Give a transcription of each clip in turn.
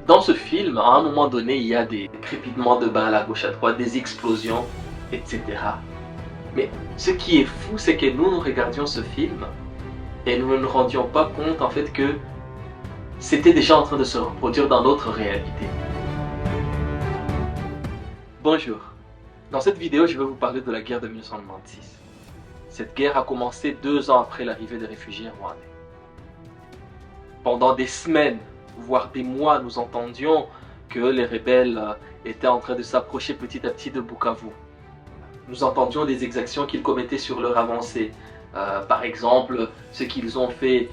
Dans ce film, à un moment donné, il y a des crépitements de balles à gauche à droite, des explosions, etc. Mais ce qui est fou, c'est que nous regardions ce film et nous ne nous rendions pas compte en fait que c'était déjà en train de se reproduire dans notre réalité. Bonjour, dans cette vidéo, je vais vous parler de la guerre de 1996. Cette guerre a commencé 2 ans après l'arrivée des réfugiés rwandais. Pendant des semaines, voire des mois, nous entendions que les rebelles étaient en train de s'approcher petit à petit de Bukavu. Nous entendions des exactions qu'ils commettaient sur leur avancée. Par exemple, ce qu'ils ont fait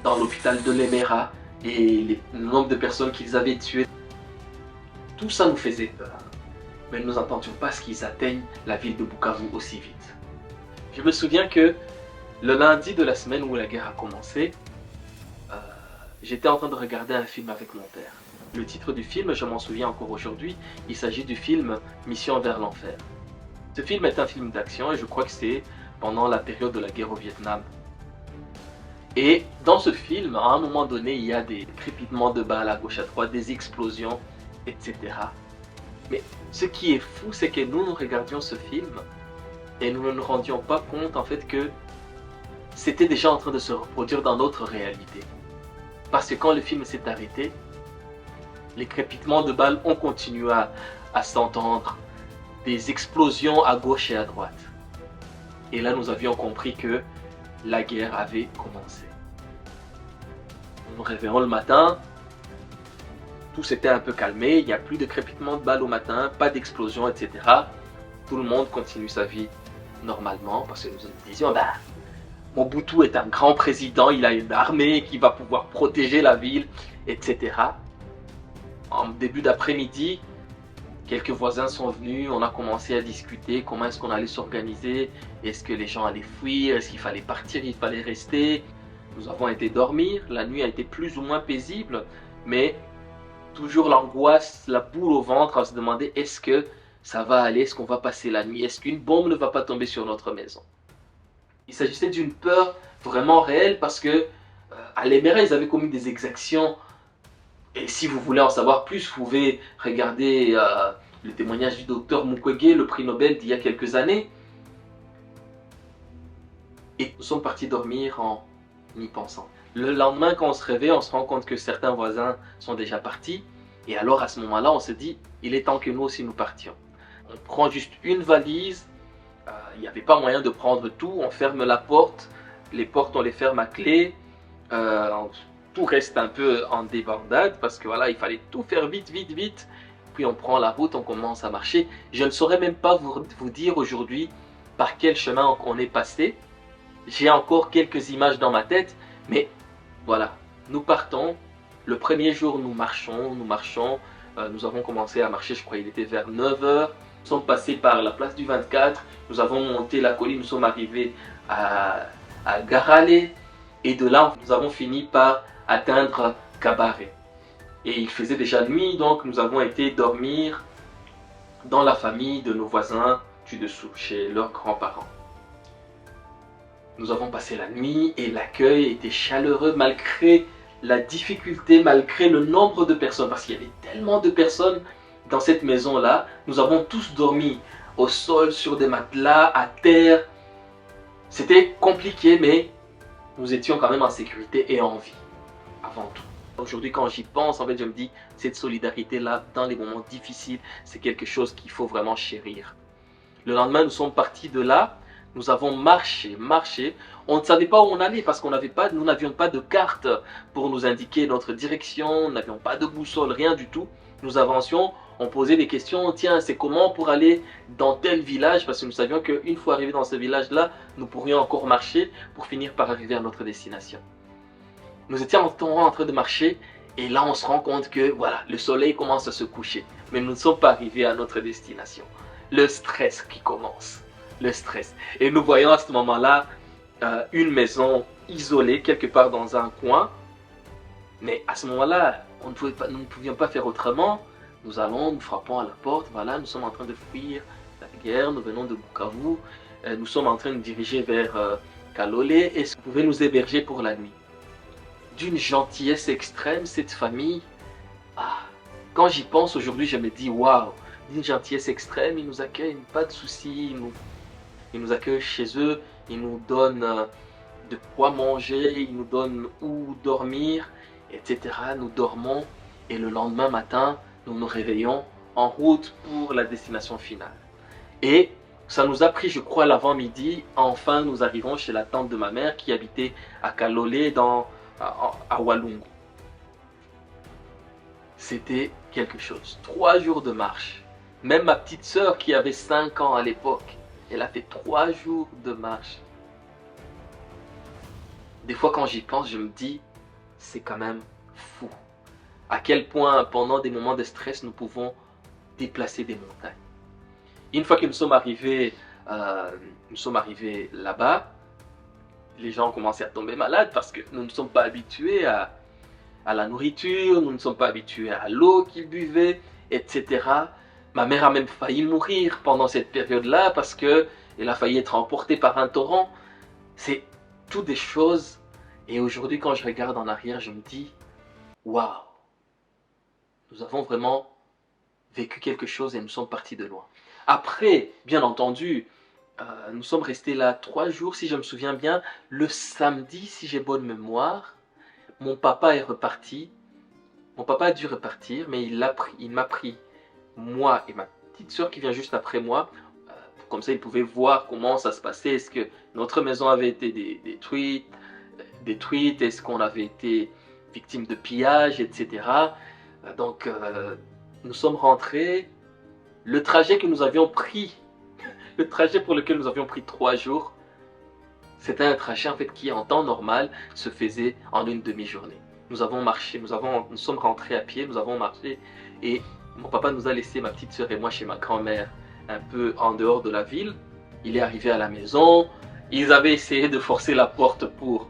dans l'hôpital de Lemera et le nombre de personnes qu'ils avaient tuées. Tout ça nous faisait peur. Mais nous n'entendions pas ce qu'ils atteignent la ville de Bukavu aussi vite. Je me souviens que le lundi de la semaine où la guerre a commencé, j'étais en train de regarder un film avec mon père. Le titre du film, je m'en souviens encore aujourd'hui, il s'agit du film Mission vers l'enfer. Ce film est un film d'action et je crois que c'est pendant la période de la guerre au Vietnam. Et dans ce film, à un moment donné, il y a des crépitements de balles à gauche à droite, des explosions, etc. Mais ce qui est fou, c'est que nous regardions ce film et nous ne nous rendions pas compte en fait que c'était déjà en train de se reproduire dans notre réalité. Parce que quand le film s'est arrêté, les crépitements de balles ont continué à s'entendre, des explosions à gauche et à droite. Et là, nous avions compris que la guerre avait commencé. Nous nous réveillons le matin, tout s'était un peu calmé, il n'y a plus de crépitements de balles au matin, pas d'explosions, etc. Tout le monde continue sa vie normalement parce que nous nous disions, Mobutu est un grand président, il a une armée qui va pouvoir protéger la ville, etc. En début d'après-midi, quelques voisins sont venus, on a commencé à discuter comment est-ce qu'on allait s'organiser, est-ce que les gens allaient fuir, est-ce qu'il fallait partir, il fallait rester. Nous avons été dormir, la nuit a été plus ou moins paisible, mais toujours l'angoisse, la boule au ventre à se demander est-ce que ça va aller, est-ce qu'on va passer la nuit, est-ce qu'une bombe ne va pas tomber sur notre maison. Il s'agissait d'une peur vraiment réelle parce que à Lemera, ils avaient commis des exactions. Et si vous voulez en savoir plus, vous pouvez regarder le témoignage du docteur Mukwege, le prix Nobel d'il y a quelques années. Et nous sommes partis dormir en y pensant. Le lendemain, quand on se réveille, on se rend compte que certains voisins sont déjà partis. Et alors à ce moment-là, on se dit, il est temps que nous aussi nous partions. On prend juste une valise. Il n'y avait pas moyen de prendre tout, on ferme la porte, les portes on les ferme à clé, tout reste un peu en débandade parce que voilà, il fallait tout faire vite, vite, vite. Puis on prend la route, on commence à marcher. Je ne saurais même pas vous dire aujourd'hui par quel chemin on est passé. J'ai encore quelques images dans ma tête, mais voilà, nous partons. Le premier jour, nous marchons, nous avons commencé à marcher, je crois qu'il était vers 9 h. Nous sommes passés par la place du 24, nous avons monté la colline, nous sommes arrivés à Garale et de là nous avons fini par atteindre Kabare. Et il faisait déjà nuit, donc nous avons été dormir dans la famille de nos voisins du dessous, chez leurs grands-parents. Nous avons passé la nuit et l'accueil était chaleureux malgré la difficulté, malgré le nombre de personnes, parce qu'il y avait tellement de personnes dans cette maison-là. Nous avons tous dormi au sol, sur des matelas, à terre. C'était compliqué, mais nous étions quand même en sécurité et en vie, avant tout. Aujourd'hui, quand j'y pense, en fait, je me dis, cette solidarité-là, dans les moments difficiles, c'est quelque chose qu'il faut vraiment chérir. Le lendemain, nous sommes partis de là. Nous avons marché. On ne savait pas où on allait parce que nous n'avions pas de carte pour nous indiquer notre direction. Nous n'avions pas de boussole, rien du tout. Nous avancions, on posait des questions. Tiens, c'est comment pour aller dans tel village? Parce que nous savions qu'une fois arrivés dans ce village-là, nous pourrions encore marcher pour finir par arriver à notre destination. Nous étions en train de marcher et là, on se rend compte que voilà, le soleil commence à se coucher. Mais nous ne sommes pas arrivés à notre destination. Le stress qui commence. Le stress. Et nous voyons à ce moment-là une maison isolée quelque part dans un coin. Mais à ce moment-là, nous ne pouvions pas faire autrement. Nous allons, nous frappons à la porte. Voilà, nous sommes en train de fuir la guerre. Nous venons de Bukavu. Nous sommes en train de diriger vers Kalole. Est-ce que vous pouvez nous héberger pour la nuit? d'une gentillesse extrême, cette famille. Ah, quand j'y pense aujourd'hui, je me dis waouh, d'une gentillesse extrême, ils nous accueillent, pas de soucis, ils nous accueillent chez eux, ils nous donnent de quoi manger, ils nous donnent où dormir, etc. Nous dormons et le lendemain matin, nous nous réveillons en route pour la destination finale. Et ça nous a pris, je crois, l'avant-midi. Enfin, nous arrivons chez la tante de ma mère qui habitait à Kalolé, à Walungu. C'était quelque chose. 3 jours de marche. Même ma petite sœur qui avait 5 ans à l'époque, elle a fait 3 jours de marche. Des fois, quand j'y pense, je me dis, c'est quand même fou. À quel point, pendant des moments de stress, nous pouvons déplacer des montagnes. Une fois que nous sommes arrivés là-bas, les gens ont commencé à tomber malades parce que nous ne sommes pas habitués à la nourriture, nous ne sommes pas habitués à l'eau qu'ils buvaient, etc. Ma mère a même failli mourir pendant cette période-là parce qu'elle a failli être emportée par un torrent. C'est toutes des choses. Et aujourd'hui, quand je regarde en arrière, je me dis, waouh, nous avons vraiment vécu quelque chose et nous sommes partis de loin. Après, bien entendu, nous sommes restés là 3 jours, si je me souviens bien. Le samedi, si j'ai bonne mémoire, mon papa est reparti. Mon papa a dû repartir, mais il m'a pris, moi et ma petite soeur qui vient juste après moi. Comme ça, il pouvait voir comment ça se passait. Est-ce que notre maison avait été détruite? Est-ce qu'on avait été victime de pillage, etc. Donc, nous sommes rentrés. Le trajet que nous avions pris, le trajet pour lequel nous avions pris 3 jours, c'était un trajet en fait qui en temps normal se faisait en une demi-journée. Nous avons marché, nous sommes rentrés à pied, nous avons marché et mon papa nous a laissé, ma petite soeur et moi, chez ma grand-mère, un peu en dehors de la ville. Il est arrivé à la maison, ils avaient essayé de forcer la porte pour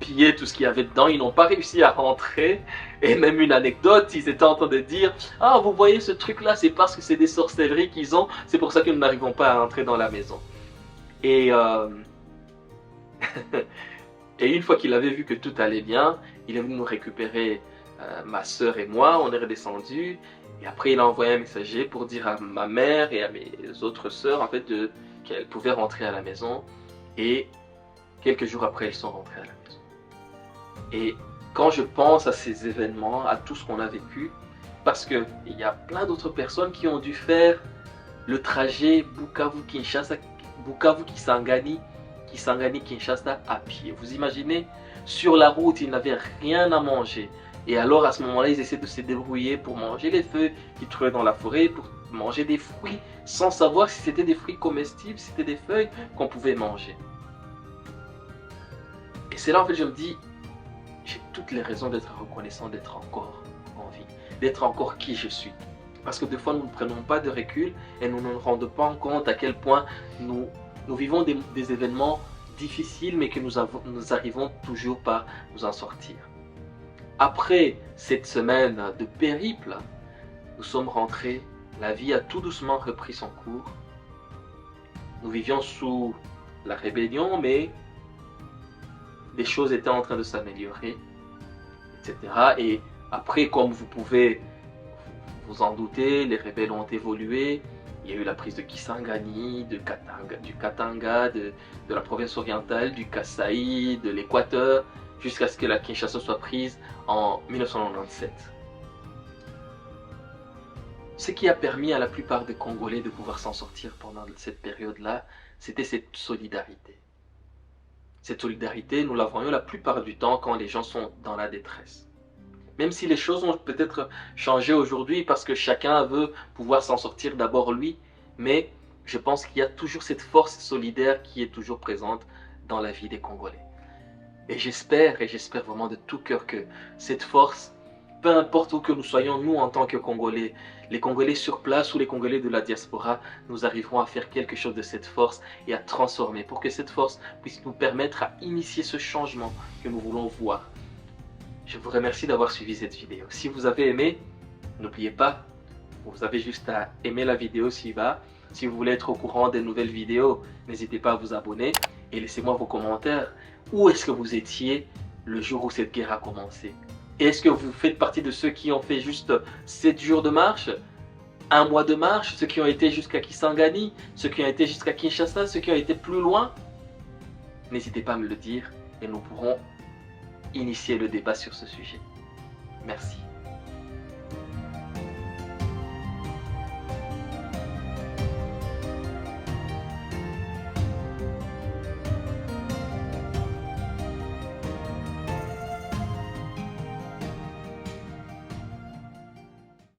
piller tout ce qu'il y avait dedans, ils n'ont pas réussi à rentrer. Et même une anecdote, ils étaient en train de dire, ah, vous voyez ce truc là, c'est parce que c'est des sorcelleries qu'ils ont, c'est pour ça que nous n'arrivons pas à entrer dans la maison. Et et une fois qu'il avait vu que tout allait bien, il est venu nous récupérer, ma soeur et moi. On est redescendus et après il a envoyé un messager pour dire à ma mère et à mes autres sœurs en fait qu'elles pouvaient rentrer à la maison. Et quelques jours après, elles sont rentrées à la maison. Et quand je pense à ces événements, à tout ce qu'on a vécu, parce qu'il y a plein d'autres personnes qui ont dû faire le trajet Bukavu-Kinshasa, Bukavu-Kisangani-Kinshasa à pied. Vous imaginez, sur la route, ils n'avaient rien à manger. Et alors à ce moment-là, ils essaient de se débrouiller pour manger les feuilles qu'ils trouvaient dans la forêt, pour manger des fruits, sans savoir si c'était des fruits comestibles, si c'était des feuilles qu'on pouvait manger. Et c'est là en fait je me dis, j'ai toutes les raisons d'être reconnaissant, d'être encore en vie, d'être encore qui je suis. Parce que des fois nous ne prenons pas de recul et nous ne nous rendons pas compte à quel point nous vivons des événements difficiles mais que nous arrivons toujours par nous en sortir. Après cette semaine de périple, nous sommes rentrés, la vie a tout doucement repris son cours. Nous vivions sous la rébellion mais des choses étaient en train de s'améliorer, etc. Et après, comme vous pouvez vous en douter, les rebelles ont évolué. Il y a eu la prise de Kisangani, du Katanga, de la province orientale, du Kasaï, de l'Équateur, jusqu'à ce que la Kinshasa soit prise en 1997. Ce qui a permis à la plupart des Congolais de pouvoir s'en sortir pendant cette période-là, c'était cette solidarité. Cette solidarité, nous la voyons la plupart du temps quand les gens sont dans la détresse. Même si les choses ont peut-être changé aujourd'hui parce que chacun veut pouvoir s'en sortir d'abord lui, mais je pense qu'il y a toujours cette force solidaire qui est toujours présente dans la vie des Congolais. Et j'espère vraiment de tout cœur que cette force, peu importe où que nous soyons, nous en tant que Congolais, les Congolais sur place ou les Congolais de la diaspora, nous arriverons à faire quelque chose de cette force et à transformer pour que cette force puisse nous permettre à initier ce changement que nous voulons voir. Je vous remercie d'avoir suivi cette vidéo. Si vous avez aimé, n'oubliez pas, vous avez juste à aimer la vidéo ci-bas. Si vous voulez être au courant des nouvelles vidéos, n'hésitez pas à vous abonner et laissez-moi vos commentaires. Où est-ce que vous étiez le jour où cette guerre a commencé? Est-ce que vous faites partie de ceux qui ont fait juste 7 jours de marche, un mois de marche, ceux qui ont été jusqu'à Kisangani, ceux qui ont été jusqu'à Kinshasa, ceux qui ont été plus loin? N'hésitez pas à me le dire et nous pourrons initier le débat sur ce sujet. Merci.